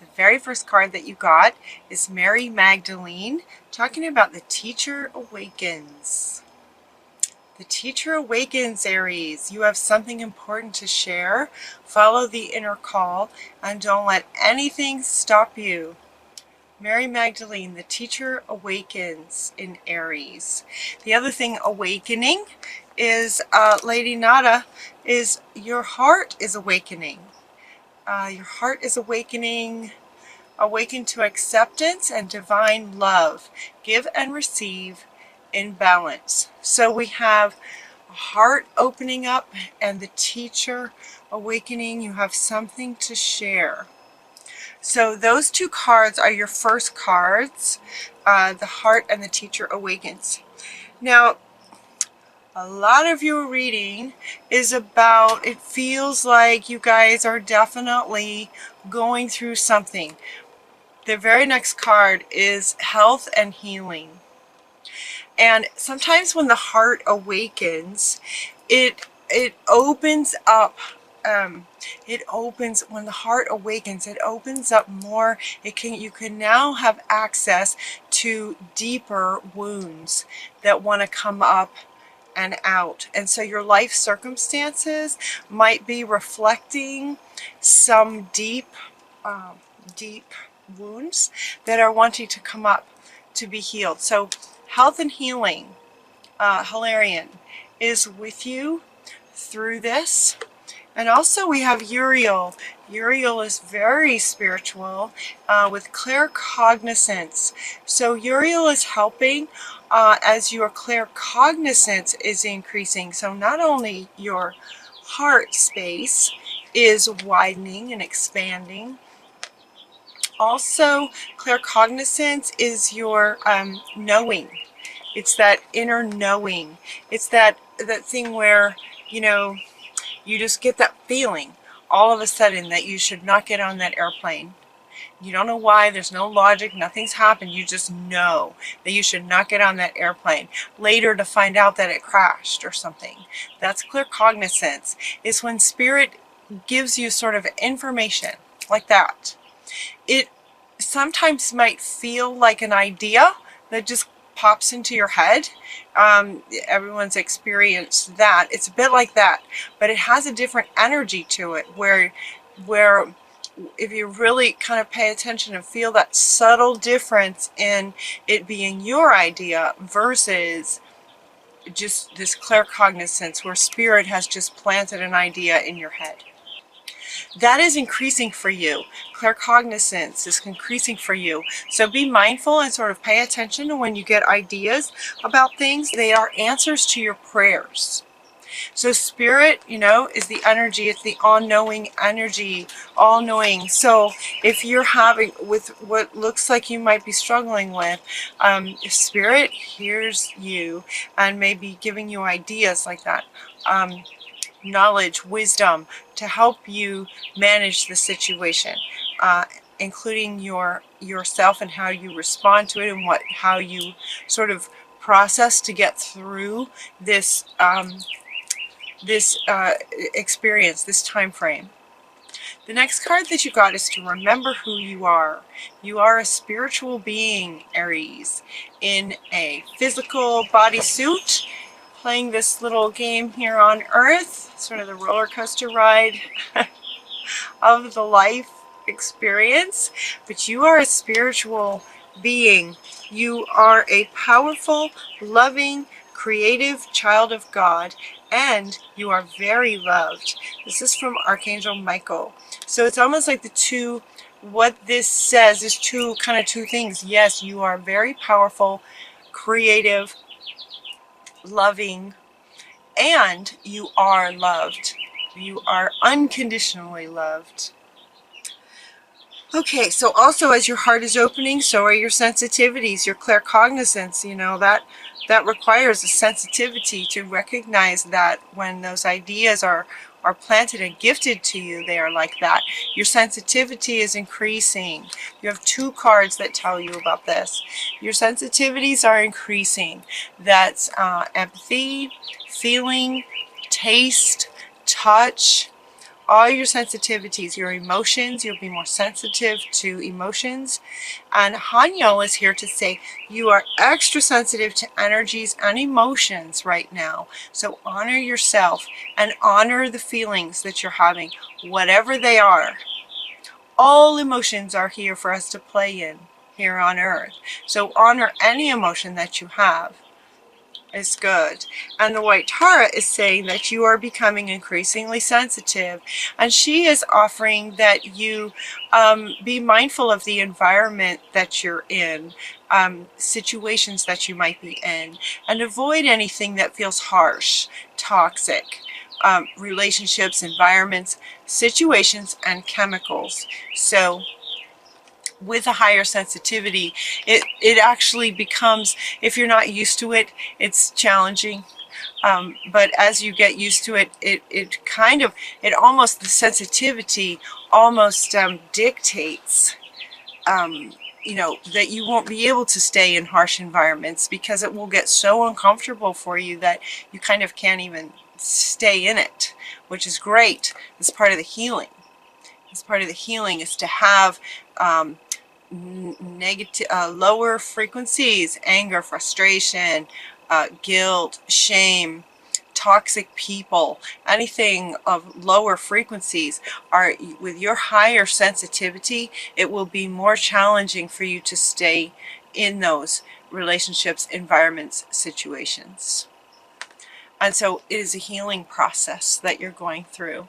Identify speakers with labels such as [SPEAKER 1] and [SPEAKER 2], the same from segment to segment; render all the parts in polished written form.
[SPEAKER 1] The very first card that you got is Mary Magdalene, talking about the teacher awakens. The teacher awakens, Aries. You have something important to share. Follow the inner call and don't let anything stop you. Mary Magdalene, the teacher awakens in Aries. The other thing awakening is, Lady Nada, is your heart is awakening. Your heart is awakening. Awaken to acceptance and divine love. Give and receive in balance. So we have a heart opening up and the teacher awakening. You have something to share. So those two cards are your first cards, the heart and the teacher awakens. Now, a lot of your reading is about, it feels like you guys are definitely going through something. The very next card is health and healing. And sometimes when the heart awakens, it opens up. When the heart awakens, it opens up more. You can now have access to deeper wounds that want to come up and out. And so your life circumstances might be reflecting some deep wounds that are wanting to come up to be healed. So health and healing, Hilarion, is with you through this. And also we have Uriel. Uriel is very spiritual with claircognizance. So Uriel is helping as your claircognizance is increasing. So not only your heart space is widening and expanding, also claircognizance is your knowing. It's that inner knowing. It's that thing where, you know, you just get that feeling all of a sudden that you should not get on that airplane. You don't know why, there's no logic, nothing's happened, you just know that you should not get on that airplane. Later to find out that it crashed or something. That's claircognizance. It's when spirit gives you sort of information like that. It sometimes might feel like an idea that just pops into your head. Everyone's experienced that. It's a bit like that, but it has a different energy to it where if you really kind of pay attention and feel that subtle difference in it being your idea versus just this claircognizance where spirit has just planted an idea in your head. That is increasing for you. Claircognizance is increasing for you. So be mindful and sort of pay attention to when you get ideas about things. They are answers to your prayers. So spirit, you know, is the energy. It's the all-knowing energy, all-knowing. So if you're having with what looks like you might be struggling with, if spirit hears you and maybe giving you ideas like that, knowledge, wisdom to help you manage the situation, including yourself and how you respond to it and how you sort of process to get through this experience, this time frame. The next card that you got is to remember who you are. You are a spiritual being, Aries, in a physical bodysuit, playing this little game here on Earth, sort of the roller coaster ride of the life experience. But you are a spiritual being. You are a powerful, loving, creative child of God, and you are very loved. This is from Archangel Michael. So it's almost like what this says is two things. Yes, you are very powerful, creative, loving, and you are loved. You are unconditionally loved. Okay, so also as your heart is opening, so are your sensitivities, your claircognizance. You know, that requires a sensitivity to recognize that when those ideas are planted and gifted to you, they are like that. Your sensitivity is increasing. You have two cards that tell you about this. Your sensitivities are increasing. That's empathy, feeling, taste, touch, all your sensitivities, your emotions. You'll be more sensitive to emotions. And Hanyal is here to say you are extra sensitive to energies and emotions right now. So honor yourself and honor the feelings that you're having, whatever they are. All emotions are here for us to play in here on earth. So honor any emotion that you have. Is good. And the White Tara is saying that you are becoming increasingly sensitive, and she is offering that you be mindful of the environment that you're in, situations that you might be in, and avoid anything that feels harsh, toxic, relationships, environments, situations, and chemicals. So with a higher sensitivity, it actually becomes, if you're not used to it, it's challenging. But as you get used to it, it almost, the sensitivity almost dictates, you know, that you won't be able to stay in harsh environments, because it will get so uncomfortable for you that you kind of can't even stay in it, which is great. It's part of the healing. It's part of the healing is to have negative, lower frequencies, anger, frustration, guilt, shame, toxic people, anything of lower frequencies. Are with your higher sensitivity, it will be more challenging for you to stay in those relationships, environments, situations. And so it is a healing process that you're going through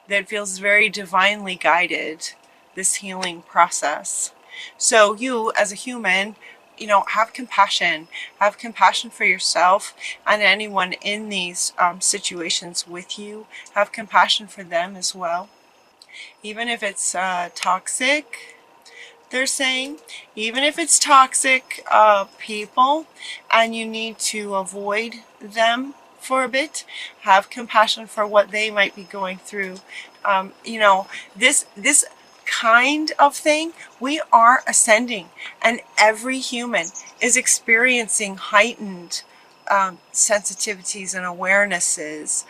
[SPEAKER 1] that feels very divinely guided, this healing process. So you as a human, you know, have compassion for yourself and anyone in these situations with you. Have compassion for them as well. Even if it's toxic, they're saying, even if it's toxic people and you need to avoid them for a bit, have compassion for what they might be going through. You know, this kind of thing, we are ascending, and every human is experiencing heightened sensitivities and awarenesses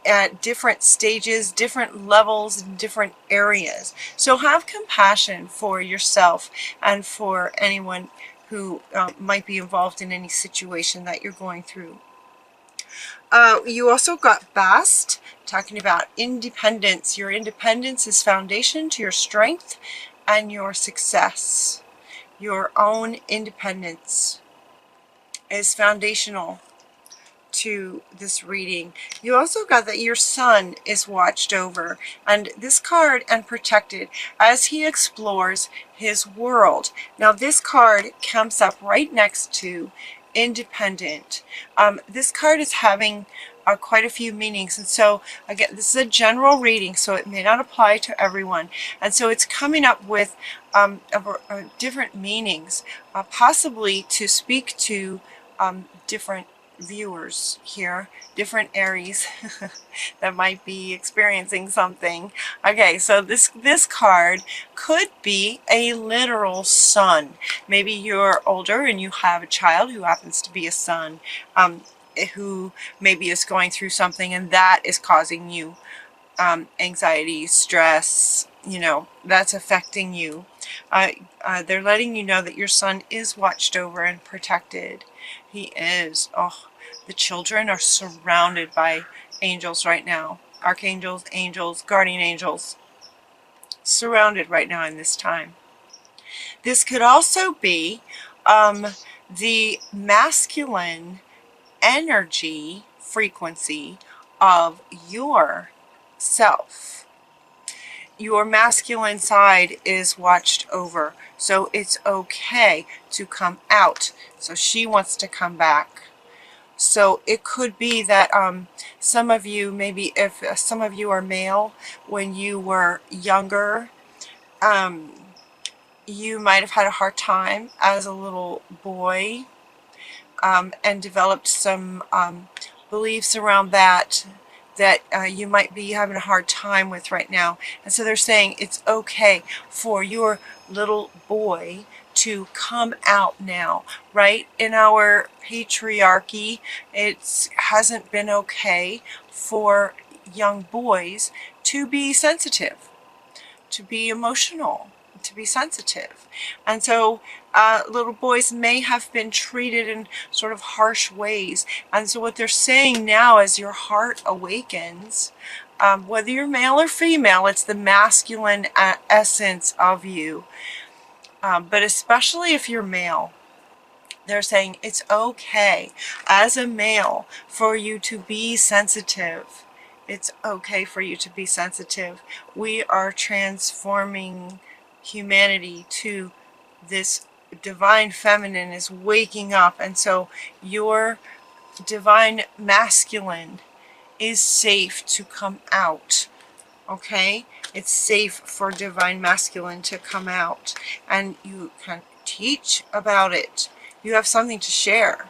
[SPEAKER 1] at different stages, different levels, in different areas. So have compassion for yourself and for anyone who might be involved in any situation that you're going through. You also got Bast, talking about independence. Your independence is foundation to your strength and your success. Your own independence is foundational to this reading. You also got that your sun is watched over, and this card, and protected as he explores his world. Now this card comes up right next to independent. This card is having quite a few meanings, and so again, this is a general reading, so it may not apply to everyone, and so it's coming up with different meanings, possibly to speak to different viewers here, different Aries that might be experiencing something. Okay, so this card could be a literal sun. Maybe you're older and you have a child who happens to be a sun, who maybe is going through something, and that is causing you anxiety, stress, you know, that's affecting you. They're letting you know that your son is watched over and protected. He is. Oh, the children are surrounded by angels right now. Archangels, angels, guardian angels. Surrounded right now in this time. This could also be the masculine energy frequency of your self. Your masculine side is watched over, so it's okay to come out. So she wants to come back. So it could be that some of you, maybe if some of you are male, when you were younger, you might have had a hard time as a little boy, and developed some beliefs around that you might be having a hard time with right now. And so they're saying it's okay for your little boy to come out now, right? In our patriarchy, it hasn't been okay for young boys to be sensitive, to be emotional, to be sensitive. And so little boys may have been treated in sort of harsh ways. And so what they're saying now, as your heart awakens, whether you're male or female, it's the masculine essence of you. But especially if you're male, they're saying it's okay as a male for you to be sensitive. It's okay for you to be sensitive. We are transforming humanity to this divine feminine is waking up. And so your divine masculine is safe to come out. Okay? It's safe for divine masculine to come out. And you can teach about it. You have something to share.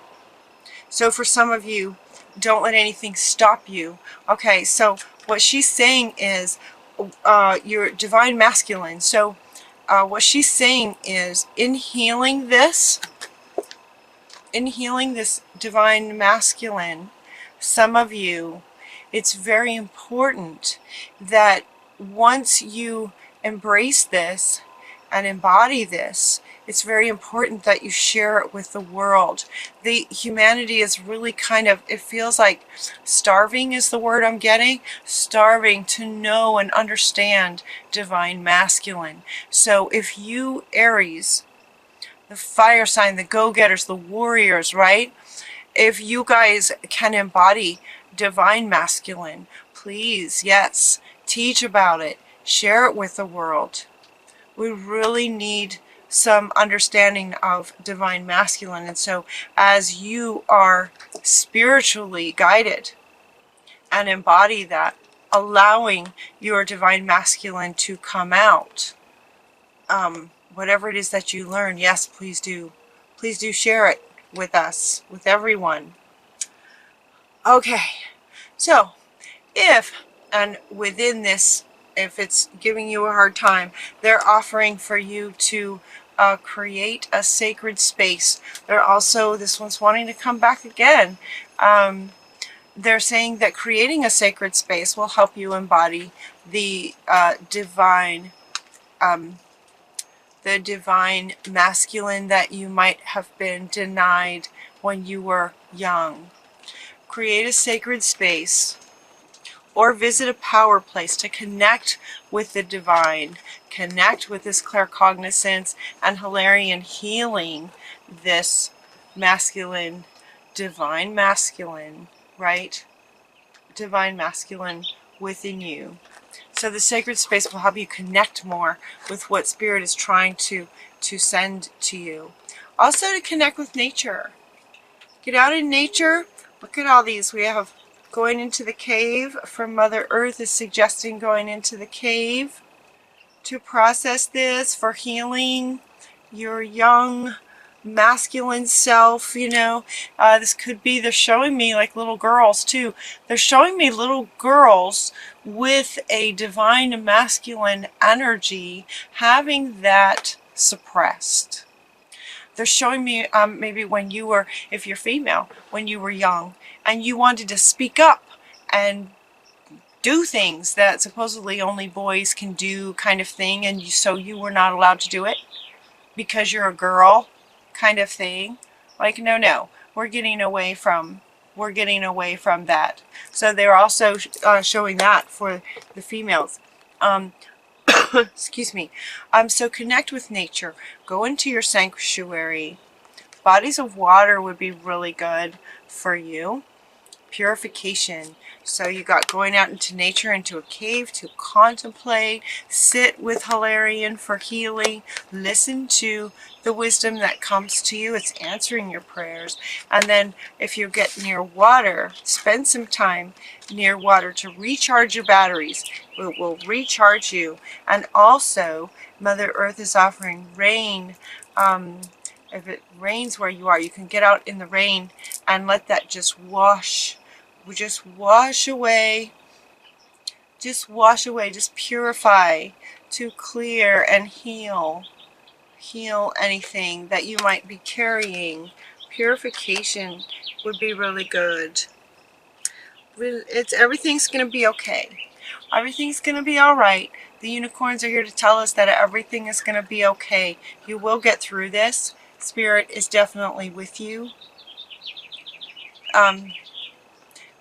[SPEAKER 1] So for some of you, don't let anything stop you. Okay, so what she's saying is your divine masculine. So what she's saying is in healing this divine masculine, some of you, it's very important that once you embrace this and embody this, it's very important that you share it with the world. The humanity is really kind of, it feels like starving is the word I'm getting. Starving to know and understand divine masculine. So if you, Aries, the fire sign, the go-getters, the warriors, right? If you guys can embody divine masculine, please, yes, teach about it. Share it with the world. We really need some understanding of divine masculine. And so as you are spiritually guided and embody that, allowing your divine masculine to come out, whatever it is that you learn, yes, please do share it with us, with everyone. Okay, so if, and within this, if it's giving you a hard time, they're offering for you to create a sacred space. They're also, this one's wanting to come back again. They're saying that creating a sacred space will help you embody the divine masculine that you might have been denied when you were young. Create a sacred space, or visit a power place to connect with the divine, connect with this claircognizance and Hilarion, healing this masculine, divine masculine, right? Divine masculine within you. So the sacred space will help you connect more with what Spirit is trying to send to you. Also to connect with nature. Get out in nature. Look at all these. We have going into the cave from Mother Earth is suggesting going into the cave to process this for healing your young masculine self, you know. This could be, they're showing me like little girls too. They're showing me little girls with a divine masculine energy having that suppressed. They're showing me maybe when you were, if you're female, when you were young and you wanted to speak up and do things that supposedly only boys can do, kind of thing, and so you were not allowed to do it because you're a girl, kind of thing. Like, no, we're getting away from that. So they're also showing that for the females. Excuse me. So connect with nature. Go into your sanctuary. Bodies of water would be really good for you. Purification. So you got going out into nature, into a cave to contemplate, sit with Hilarion for healing, listen to the wisdom that comes to you. It's answering your prayers. And then if you get near water, spend some time near water to recharge your batteries. It will recharge you. And also, Mother Earth is offering rain. If it rains where you are, you can get out in the rain and let that just wash away, just purify, to clear and heal anything that you might be carrying. Purification would be really good. Everything's going to be okay. Everything's going to be all right. The unicorns are here to tell us that everything is going to be okay. You will get through this. Spirit is definitely with you. And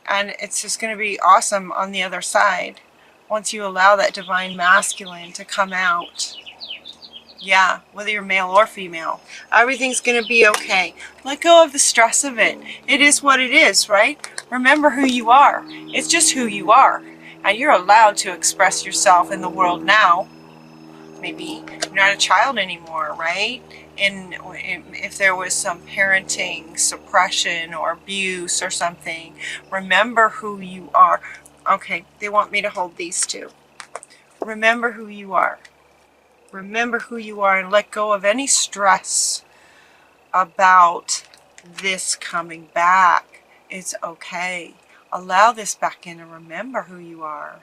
[SPEAKER 1] it's just going to be awesome on the other side once you allow that divine masculine to come out. Yeah, whether you're male or female, everything's going to be okay. Let go of the stress of it. It is what it is, right? Remember who you are. It's just who you are. And you're allowed to express yourself in the world now. Maybe you're not a child anymore, right? And if there was some parenting suppression or abuse or something, remember who you are. Okay, they want me to hold these two. Remember who you are. Remember who you are and let go of any stress about this coming back. It's okay. Allow this back in and remember who you are.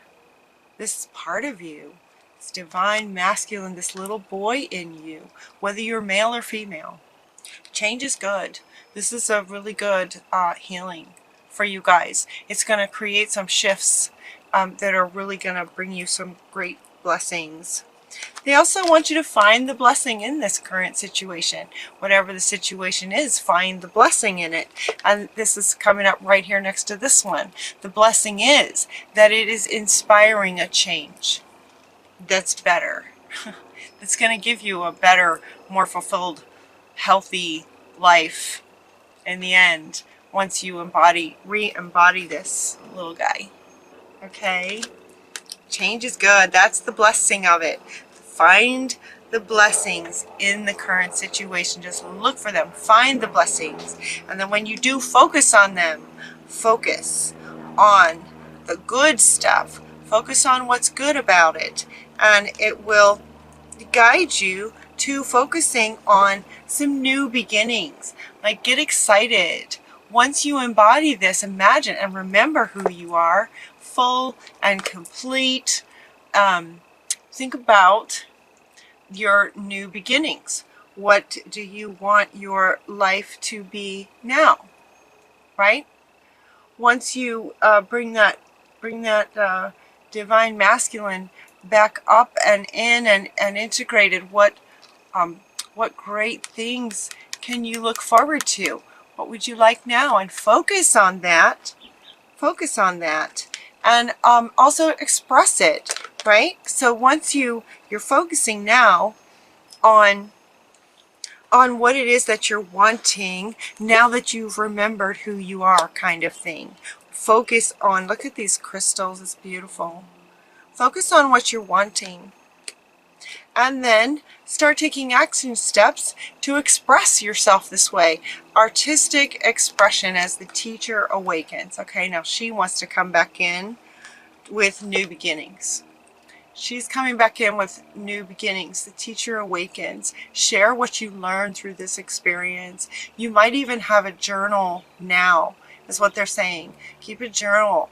[SPEAKER 1] This is part of you. It's divine masculine, this little boy in you, whether you're male or female. Change is good. This is a really good healing for you guys. It's going to create some shifts that are really going to bring you some great blessings. They also want you to find the blessing in this current situation. Whatever the situation is, find the blessing in it. And this is coming up right here next to this one. The blessing is that it is inspiring a change that's better. It's going to give you a better, more fulfilled, healthy life in the end once you re-embody this little guy. Okay? Change is good. That's the blessing of it. Find the blessings in the current situation. Just look for them. Find the blessings. And then when you do focus on them, focus on the good stuff. Focus on what's good about it. And it will guide you to focusing on some new beginnings. Like, get excited. Once you embody this, imagine and remember who you are, full and complete. Think about your new beginnings. What do you want your life to be now? Right? Once you bring that divine masculine back up and in and integrated, what great things can you look forward to? What would you like now? And focus on that. Focus on that. And also express it, right? So once you're focusing now on what it is that you're wanting, now that you've remembered who you are, kind of thing. Focus on, look at these crystals, it's beautiful. Focus on what you're wanting. And then start taking action steps to express yourself this way. Artistic expression as the teacher awakens. Okay, now she wants to come back in with new beginnings. She's coming back in with new beginnings. The teacher awakens. Share what you learned through this experience. You might even have a journal now, is what they're saying. Keep a journal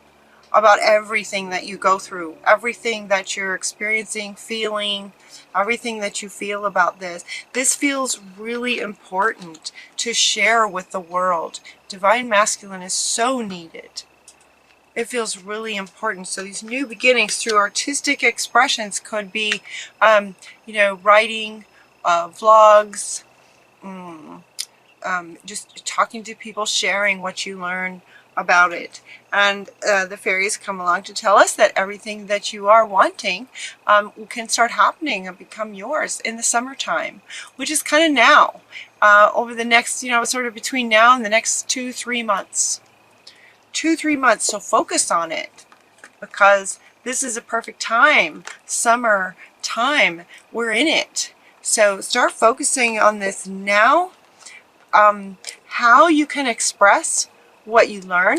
[SPEAKER 1] about everything that you go through, everything that you're experiencing, feeling, everything that you feel about this. This feels really important to share with the world. Divine masculine is so needed. It feels really important. So these new beginnings through artistic expressions could be, you know, writing, vlogs, just talking to people, sharing what you learn about it. And the fairies come along to tell us that everything that you are wanting can start happening and become yours in the summertime, which is kind of now, over the next, you know, sort of between now and the next 2-3 months. 2-3 months. So focus on it, because this is a perfect time, summer time. We're in it. So start focusing on this now, how you can express what you learn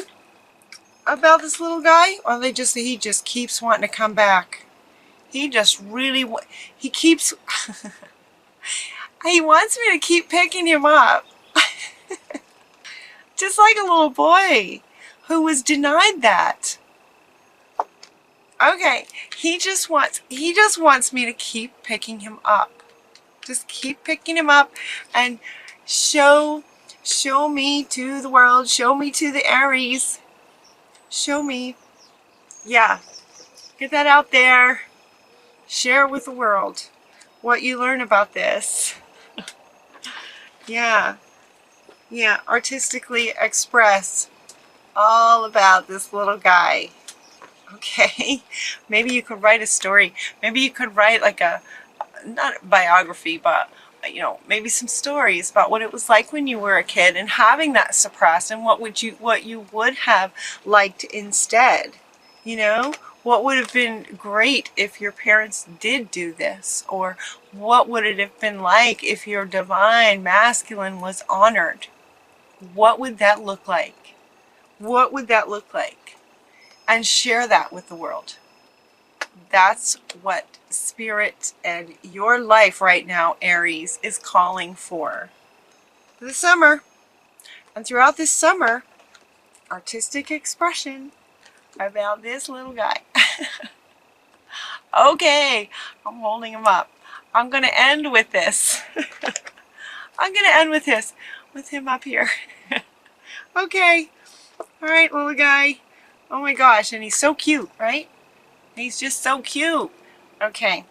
[SPEAKER 1] about this little guy, or he just keeps wanting to come back. He just really he keeps he wants me to keep picking him up. Just like a little boy who was denied that. Okay, he just wants me to keep picking him up. Just keep picking him up and show me to the world, show me to the Aries Show me. Yeah. Get that out there. Share with the world what you learn about this. Yeah. Yeah. Artistically express all about this little guy. Okay. Maybe you could write a story. You could write like a, not a biography, but maybe some stories about what it was like when you were a kid and having that suppressed, and what you would have liked instead. What would have been great if your parents did do this, or what would it have been like if your divine masculine was honored? What would that look like? What would that look like? And share that with the world. That's what Spirit and your life right now, Aries, is calling for this summer. And throughout this summer, artistic expression about this little guy. Okay, I'm holding him up. I'm going to end with this. I'm going to end with this, with him up here. Okay. All right, little guy. Oh my gosh, and he's so cute, right? He's just so cute. Okay.